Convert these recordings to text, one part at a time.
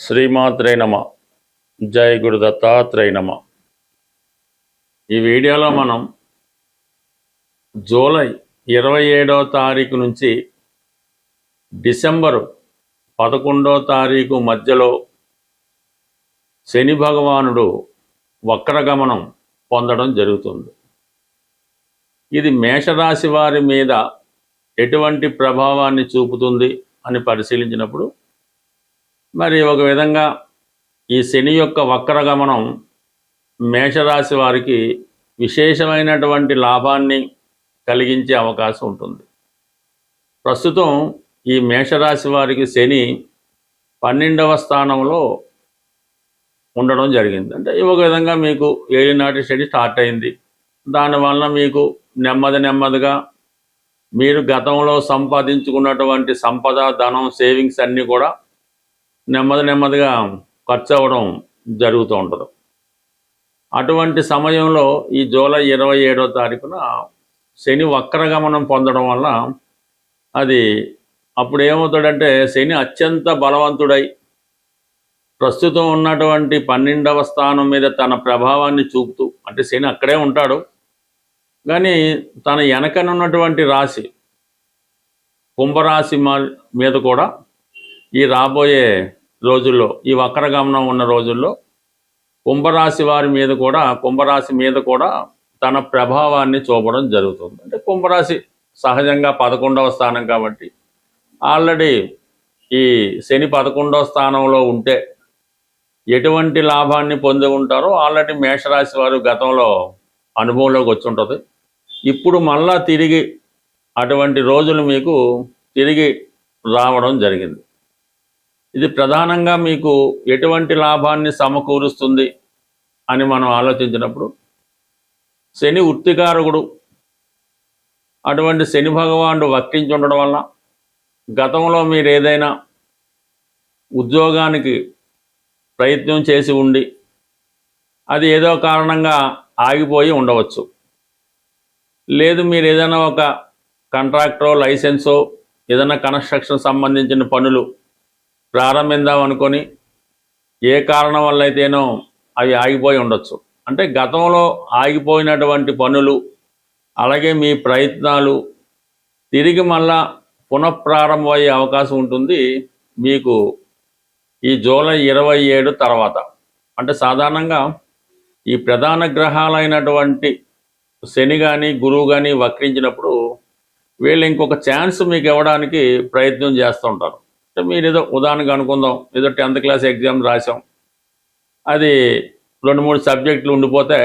శ్రీమాత్రే నమ. జై గురు దత్తాత్రేయ నమ. ఈ వీడియోలో మనం జూలై 27వ తారీఖు నుంచి డిసెంబరు 11వ తారీఖు మధ్యలో శని భగవానుడు వక్రగమనం పొందడం జరుగుతుంది. ఇది మేషరాశి వారి మీద ఎటువంటి ప్రభావాన్ని చూపుతుంది అని పరిశీలించినప్పుడు మరి ఒక విధంగా ఈ శని యొక్క వక్రగమనం మేషరాశి వారికి విశేషమైనటువంటి లాభాన్ని కలిగించే అవకాశం ఉంటుంది. ప్రస్తుతం ఈ మేషరాశి వారికి శని 12వ స్థానంలో ఉండడం జరిగింది. అంటే ఒక విధంగా మీకు ఏలినాటి శని స్టార్ట్ అయింది. దానివల్ల మీకు నెమ్మదిగా మీరు గతంలో సంపాదించుకున్నటువంటి సంపద, ధనం, సేవింగ్స్ అన్నీ కూడా నెమ్మదిగా ఖర్చు అవ్వడం జరుగుతూ ఉంటుంది. అటువంటి సమయంలో ఈ జూలై 27వ తారీఖున శని వక్రగమనం పొందడం వల్ల అది అప్పుడు ఏమవుతాడంటే శని అత్యంత బలవంతుడై ప్రస్తుతం ఉన్నటువంటి 12వ స్థానం మీద తన ప్రభావాన్ని చూపుతూ, అంటే శని అక్కడే ఉంటాడు కానీ తన వెనకనున్నటువంటి రాశి కుంభరాశి మీద కూడా ఈ రాబోయే రోజుల్లో, ఈ వక్రగమనం ఉన్న రోజుల్లో కుంభరాశి మీద కూడా తన ప్రభావాన్ని చూపడం జరుగుతుంది. అంటే కుంభరాశి సహజంగా 11వ స్థానం కాబట్టి ఆల్రెడీ ఈ శని 11వ స్థానంలో ఉంటే ఎటువంటి లాభాన్ని పొంది ఉంటారో ఆల్రెడీ మేషరాశి వారు గతంలో అనుభవంలోకి వచ్చి ఉంటుంది. ఇప్పుడు మళ్ళా తిరిగి అటువంటి రోజులు మీకు తిరిగి రావడం జరిగింది. ఇది ప్రధానంగా మీకు ఎటువంటి లాభాన్ని సమకూరుస్తుంది అని మనం ఆలోచించినప్పుడు శని వృత్తికారకుడు, అటువంటి శని భగవానుడు వక్రించి ఉండడం వల్ల గతంలో మీరు ఏదైనా ఉద్యోగానికి ప్రయత్నం చేసి ఉండి అది ఏదో కారణంగా ఆగిపోయి ఉండవచ్చు. లేదు మీరు ఏదైనా ఒక కాంట్రాక్టరో, లైసెన్సో, ఏదైనా కన్స్ట్రక్షన్ సంబంధించిన పనులు ప్రారంభిద్దాం అనుకొని ఏ కారణం వల్ల అయితేనో అవి ఆగిపోయి ఉండొచ్చు. అంటే గతంలో ఆగిపోయినటువంటి పనులు, అలాగే మీ ప్రయత్నాలు తిరిగి మళ్ళా పునఃప్రారంభమయ్యే అవకాశం ఉంటుంది మీకు ఈ జూలై 27 తర్వాత. అంటే సాధారణంగా ఈ ప్రధాన గ్రహాలైనటువంటి శని కానీ గురువు కానీ వక్రించినప్పుడు వీళ్ళు ఇంకొక ఛాన్స్ మీకు ఇవ్వడానికి ప్రయత్నం చేస్తూ ఉంటారు. అంటే మీరు ఏదో ఉదాహరణకు అనుకుందాం, ఏదో 10th క్లాస్ ఎగ్జామ్ రాసాం, అది 2-3 సబ్జెక్టులు ఉండిపోతే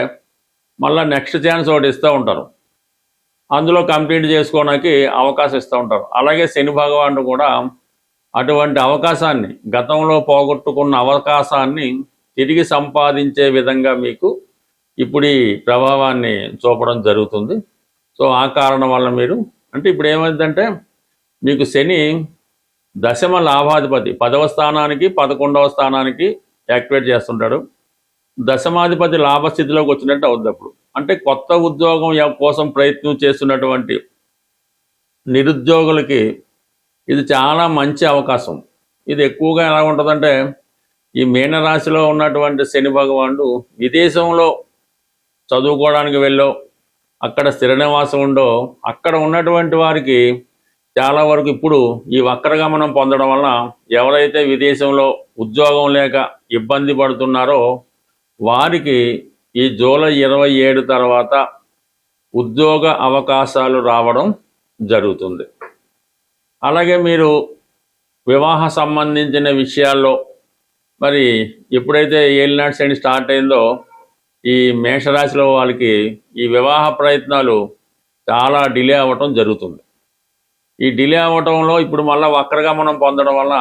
మళ్ళీ నెక్స్ట్ ఛాన్స్ ఒకటి ఇస్తూ ఉంటారు, అందులో కంప్లీట్ చేసుకోవడానికి అవకాశం ఇస్తూ ఉంటారు. అలాగే శని భగవానుడు కూడా అటువంటి అవకాశాన్ని, గతంలో పోగొట్టుకున్న అవకాశాన్ని తిరిగి సంపాదించే విధంగా మీకు ఇప్పుడు ఈ ప్రభావాన్ని చూపడం జరుగుతుంది. సో ఆ కారణం వల్ల మీరు, అంటే ఇప్పుడు ఏమైందంటే మీకు శని దశమ లాభాధిపతి 10వ స్థానానికి 11వ స్థానానికి యాక్టివేట్ చేస్తుంటాడు. దశమాధిపతి లాభస్థితిలోకి వచ్చినట్టు అవుద్ది అప్పుడు. అంటే కొత్త ఉద్యోగం కోసం ప్రయత్నం చేస్తున్నటువంటి నిరుద్యోగులకి ఇది చాలా మంచి అవకాశం. ఇది ఎక్కువగా ఎలా ఉంటుందంటే ఈ మీనరాశిలో ఉన్నటువంటి శని భగవానుడు విదేశంలో చదువుకోవడానికి వెళ్ళో, అక్కడ స్థిర నివాసం ఉండో, అక్కడ ఉన్నటువంటి వారికి చాలా వరకు ఇప్పుడు ఈ వక్రగమనం పొందడం వల్ల ఎవరైతే విదేశంలో ఉద్యోగం లేక ఇబ్బంది పడుతున్నారో వారికి ఈ జూలై 27 తర్వాత ఉద్యోగ అవకాశాలు రావడం జరుగుతుంది. అలాగే మీరు వివాహ సంబంధించిన విషయాల్లో మరి ఎప్పుడైతే ఏలినాటి శని స్టార్ట్ అయిందో ఈ మేషరాశిలో వాళ్ళకి ఈ వివాహ ప్రయత్నాలు చాలా డిలే అవ్వటం జరుగుతుంది. ఈ డిలే అవ్వటంలో ఇప్పుడు మళ్ళీ వక్రగమనం పొందడం వల్ల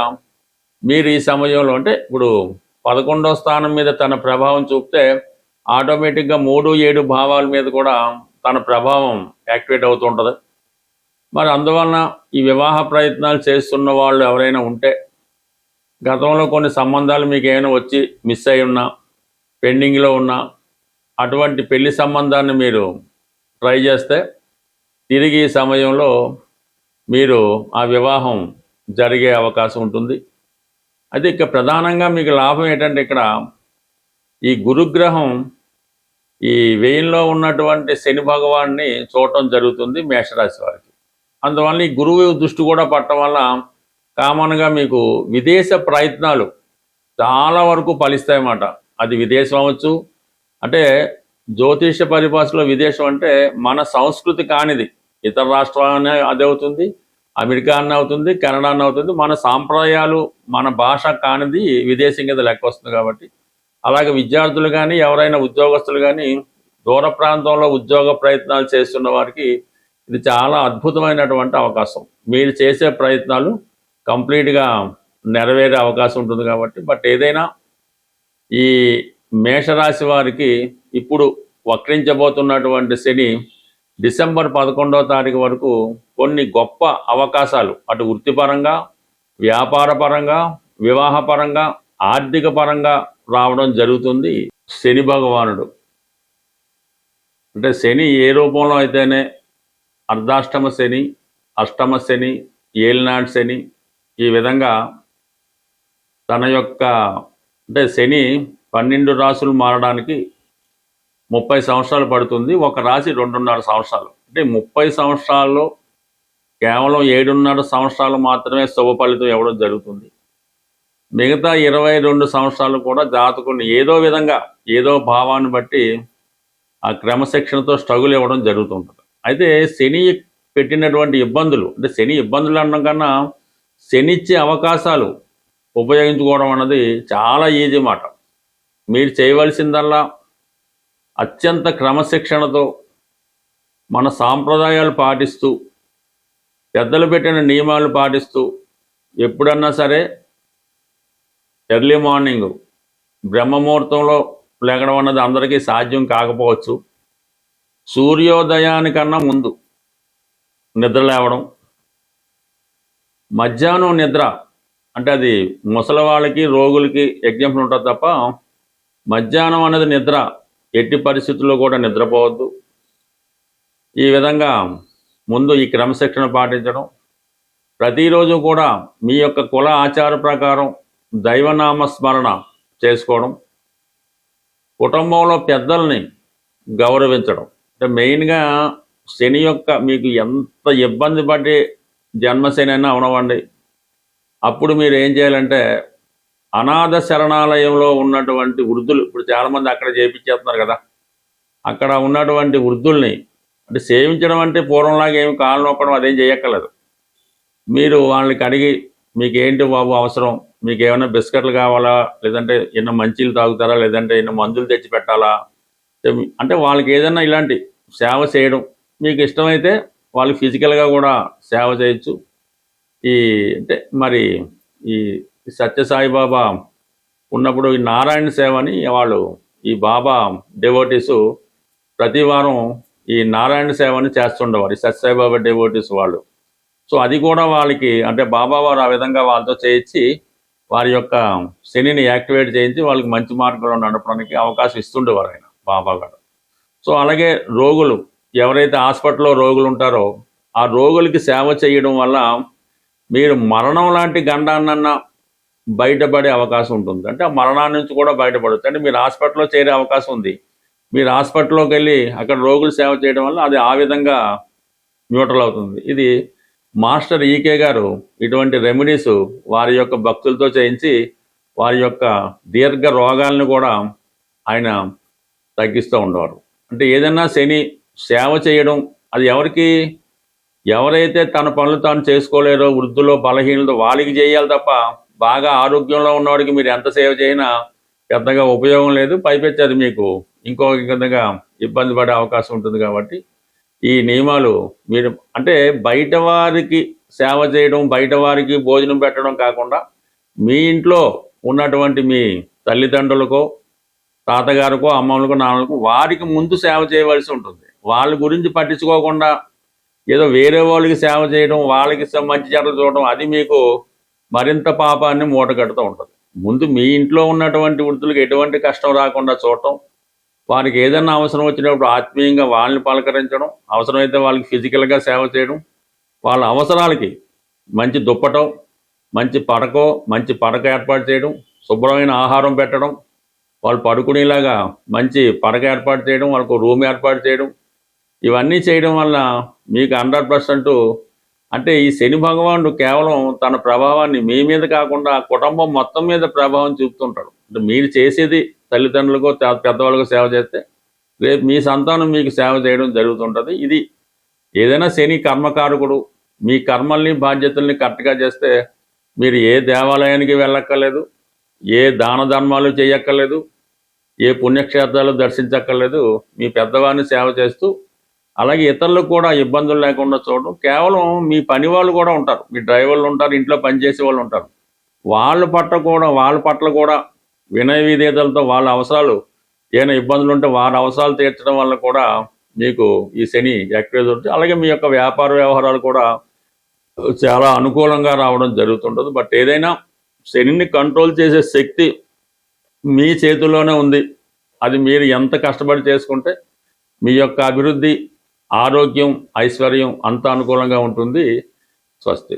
మీరు ఈ సమయంలో, అంటే ఇప్పుడు 11వ స్థానం మీద తన ప్రభావం చూపితే ఆటోమేటిక్గా 3-7 భావాల మీద కూడా తన ప్రభావం యాక్టివేట్ అవుతూ ఉంటుంది. మరి అందువలన ఈ వివాహ ప్రయత్నాలు చేస్తున్న వాళ్ళు ఎవరైనా ఉంటే, గతంలో కొన్ని సంబంధాలు మీకు ఏమైనా వచ్చి మిస్ అయి ఉన్నా, పెండింగ్లో ఉన్నా, అటువంటి పెళ్లి సంబంధాన్ని మీరు ట్రై చేస్తే తిరిగి ఈ సమయంలో మీరు ఆ వివాహం జరిగే అవకాశం ఉంటుంది. అయితే ఇక ప్రధానంగా మీకు లాభం ఏంటంటే ఇక్కడ ఈ గురుగ్రహం ఈ వ్యయంలో ఉన్నటువంటి శని భగవాన్ని చూడటం జరుగుతుంది మేషరాశి వారికి. అందువల్ల ఈ గురువు దృష్టి కూడా పట్టడం వల్ల కామన్గా మీకు విదేశ ప్రయత్నాలు చాలా వరకు ఫలిస్తాయన్నమాట. అది విదేశం అవ్వచ్చు, అంటే జ్యోతిష పరిభాషలో విదేశం అంటే మన సంస్కృతి కానిది, ఇతర రాష్ట్రాలనే అది అవుతుంది, అమెరికా అన్న అవుతుంది, కెనడా అన్న అవుతుంది, మన సాంప్రదాయాలు మన భాష కానిది విదేశం కింద లెక్క వస్తుంది. కాబట్టి అలాగే విద్యార్థులు కానీ ఎవరైనా ఉద్యోగస్తులు కానీ దూర ప్రాంతంలో ఉద్యోగ ప్రయత్నాలు చేస్తున్న వారికి ఇది చాలా అద్భుతమైనటువంటి అవకాశం. మీరు చేసే ప్రయత్నాలు కంప్లీట్గా నెరవేరే అవకాశం ఉంటుంది. కాబట్టి బట్ ఏదైనా ఈ మేషరాశి వారికి ఇప్పుడు వక్రించబోతున్నటువంటి శని డిసెంబర్ 11వ తారీఖు వరకు కొన్ని గొప్ప అవకాశాలు అటు వృత్తిపరంగా, వ్యాపార పరంగా, వివాహపరంగా, ఆర్థిక పరంగా రావడం జరుగుతుంది. శని భగవానుడు అంటే శని ఏ రూపంలో అయితేనే అర్ధాష్టమ శని, అష్టమ శని, ఏలినాటి శని, ఈ విధంగా తన యొక్క అంటే శని 12 రాసులు మారడానికి 30 సంవత్సరాలు పడుతుంది. ఒక రాశి 2.5 సంవత్సరాలు. అంటే 30 సంవత్సరాల్లో కేవలం 7.5 సంవత్సరాలు మాత్రమే శుభ ఫలితం ఇవ్వడం జరుగుతుంది. మిగతా 22 సంవత్సరాలు కూడా జాతకుని ఏదో విధంగా ఏదో భావాన్ని బట్టి ఆ క్రమశిక్షణతో స్ట్రగుల్ ఇవ్వడం జరుగుతుంటుంది. అయితే శని పెట్టినటువంటి ఇబ్బందులు, అంటే శని ఇబ్బందులు అనడం కన్నా శనిచ్చే అవకాశాలు ఉపయోగించుకోవడం అన్నది చాలా ఈజీ మాట. మీరు చేయవలసిందల్లా అత్యంత క్రమశిక్షణతో మన సాంప్రదాయాలు పాటిస్తూ, పెద్దలు పెట్టిన నియమాలు పాటిస్తూ, ఎప్పుడన్నా సరే ఎర్లీ మార్నింగ్ బ్రహ్మముహూర్తంలో లేగడం అన్నది అందరికీ సాధ్యం కాకపోవచ్చు. సూర్యోదయానికన్నా ముందు నిద్ర లేవడం, మధ్యాహ్నం నిద్ర అంటే అది ముసలి వాళ్ళకి, రోగులకి ఎగ్జాంపుల్ ఉంటుంది తప్ప మధ్యాహ్నం అనేది నిద్ర ఎట్టి పరిస్థితుల్లో కూడా నిద్రపోవద్దు. ఈ విధంగా ముందు ఈ క్రమశిక్షణ పాటించడం, ప్రతిరోజు కూడా మీ యొక్క కుల ఆచార ప్రకారం దైవనామ స్మరణ చేసుకోవడం, కుటుంబంలో పెద్దల్ని గౌరవించడం. అంటే మెయిన్గా శని యొక్క మీకు ఎంత ఇబ్బంది పడి జన్మశని అయినా అవనవండి, అప్పుడు మీరు ఏం చేయాలంటే అనాథ శరణాలయంలో ఉన్నటువంటి వృద్ధులు, ఇప్పుడు చాలామంది అక్కడ చేయించేస్తున్నారు కదా, అక్కడ ఉన్నటువంటి వృద్ధుల్ని అంటే సేవించడం అంటే పూర్వంలాగా ఏమి కాళ్ళు నొక్కడం అదేం చేయక్కర్లేదు. మీరు వాళ్ళకి అడిగి మీకు ఏంటి బాబు అవసరం, మీకు ఏమైనా బిస్కెట్లు కావాలా, లేదంటే ఎన్నో మంచీలు తాగుతారా, లేదంటే ఎన్నో మందులు తెచ్చి పెట్టాలా, అంటే వాళ్ళకి ఏదైనా ఇలాంటి సేవ చేయడం మీకు ఇష్టమైతే వాళ్ళు ఫిజికల్గా కూడా సేవ చేయొచ్చు. ఈ అంటే మరి ఈ సత్యసాయిబాబా ఉన్నప్పుడు ఈ నారాయణ సేవ అని వాళ్ళు ఈ బాబా డెవోటీసు ప్రతి వారం ఈ నారాయణ సేవని చేస్తుండేవారు, ఈ సత్యసాయిబాబా డెవోటీస్ వాళ్ళు. సో అది కూడా వాళ్ళకి అంటే బాబా వారు ఆ విధంగా వాళ్ళతో చేయించి వారి యొక్క శనిని యాక్టివేట్ చేయించి వాళ్ళకి మంచి మార్గంలో నడపడానికి అవకాశం ఇస్తుండేవారు ఆయన బాబా గారు. సో అలాగే రోగులు ఎవరైతే హాస్పిటల్లో రోగులు ఉంటారో ఆ రోగులకి సేవ చేయడం వల్ల మీరు మరణం లాంటి గండాన్నన్నా బయటపడే అవకాశం ఉంటుంది. అంటే ఆ మరణాన్ని నుంచి కూడా బయటపడవచ్చు. అంటే మీరు హాస్పిటల్లో చేరే అవకాశం ఉంది, మీరు హాస్పిటల్లోకి వెళ్ళి అక్కడ రోగులు సేవ చేయడం వల్ల అది ఆ విధంగా న్యూట్రల్ అవుతుంది. ఇది మాస్టర్ ఈకే గారు ఇటువంటి రెమెడీస్ వారి యొక్క భక్తులతో చేయించి వారి యొక్క దీర్ఘ రోగాలను కూడా ఆయన తగ్గిస్తూ ఉండేవారు. అంటే ఏదైనా శని సేవ చేయడం అది ఎవరికి, ఎవరైతే తన పనులు తాను చేసుకోలేరో వృద్ధులో బలహీనతో వాళ్ళకి చేయాలి తప్ప బాగా ఆరోగ్యంలో ఉన్నవాడికి మీరు ఎంత సేవ చేసినా పెద్దగా ఉపయోగం లేదు. పైపెచ్చి అది మీకు ఇంకో విధంగా ఇబ్బంది పడే అవకాశం ఉంటుంది. కాబట్టి ఈ నియమాలు మీరు అంటే బయట వారికి సేవ చేయడం, బయట వారికి భోజనం పెట్టడం కాకుండా మీ ఇంట్లో ఉన్నటువంటి మీ తల్లిదండ్రులకో, తాతగారికో, అమ్మమ్మలకో, నాన్నలకో వారికి ముందు సేవ చేయవలసి ఉంటుంది. వాళ్ళ గురించి పట్టించుకోకుండా ఏదో వేరే వాళ్ళకి సేవ చేయడం, వాళ్ళకి మంచి చెడ్డలు చూడడం అది మీకు మరింత పాపాన్ని మూటగడుతూ ఉంటుంది. ముందు మీ ఇంట్లో ఉన్నటువంటి వృద్ధులకు ఎటువంటి కష్టం రాకుండా చూడటం, వారికి ఏదైనా అవసరం వచ్చినప్పుడు ఆత్మీయంగా వాళ్ళని పలకరించడం, అవసరమైతే వాళ్ళకి ఫిజికల్గా సేవ చేయడం, వాళ్ళ అవసరాలకి మంచి దుప్పటం, మంచి పడక ఏర్పాటు చేయడం, శుభ్రమైన ఆహారం పెట్టడం, వాళ్ళు పడుకునేలాగా మంచి పడక ఏర్పాటు చేయడం, వాళ్ళకు రూమ్ ఏర్పాటు చేయడం, ఇవన్నీ చేయడం వల్ల మీకు 100% అంటే ఈ శని భగవానుడు కేవలం తన ప్రభావాన్ని మీ మీద కాకుండా కుటుంబం మొత్తం మీద ప్రభావం చూపుతుంటాడు. అంటే మీరు చేసేది తల్లిదండ్రులకు పెద్దవాళ్ళకు సేవ చేస్తే రేపు మీ సంతానం మీకు సేవ చేయడం జరుగుతుంటుంది. ఇది ఏదైనా శని కర్మకారకుడు. మీ కర్మల్ని బాధ్యతల్ని కరెక్ట్గా చేస్తే మీరు ఏ దేవాలయానికి వెళ్ళక్కర్లేదు, ఏ దాన ధర్మాలు చేయక్కర్లేదు, ఏ పుణ్యక్షేత్రాలు దర్శించక్కర్లేదు. మీ పెద్దవారిని సేవ చేస్తూ అలాగే ఇతరులకు కూడా ఇబ్బందులు లేకుండా చూడడం. కేవలం మీ పని వాళ్ళు కూడా ఉంటారు, మీ డ్రైవర్లు ఉంటారు, ఇంట్లో పనిచేసే వాళ్ళు ఉంటారు, వాళ్ళ పట్ల కూడా వినయ విధేయతలతో వాళ్ళ అవసరాలు ఏమైనా ఇబ్బందులు ఉంటే వారి అవసరాలు తీర్చడం వల్ల కూడా మీకు ఈ శని యాక్టివేట్ ఉంటుంది. అలాగే మీ యొక్క వ్యాపార వ్యవహారాలు కూడా చాలా అనుకూలంగా రావడం జరుగుతుంటుంది. బట్ ఏదైనా శనిని కంట్రోల్ చేసే శక్తి మీ చేతుల్లోనే ఉంది. అది మీరు ఎంత కష్టపడి చేసుకుంటే మీ యొక్క అభివృద్ధి, ఆరోగ్యం, ఐశ్వర్యం అంత అనుకూలంగా ఉంటుంది. స్వస్తి.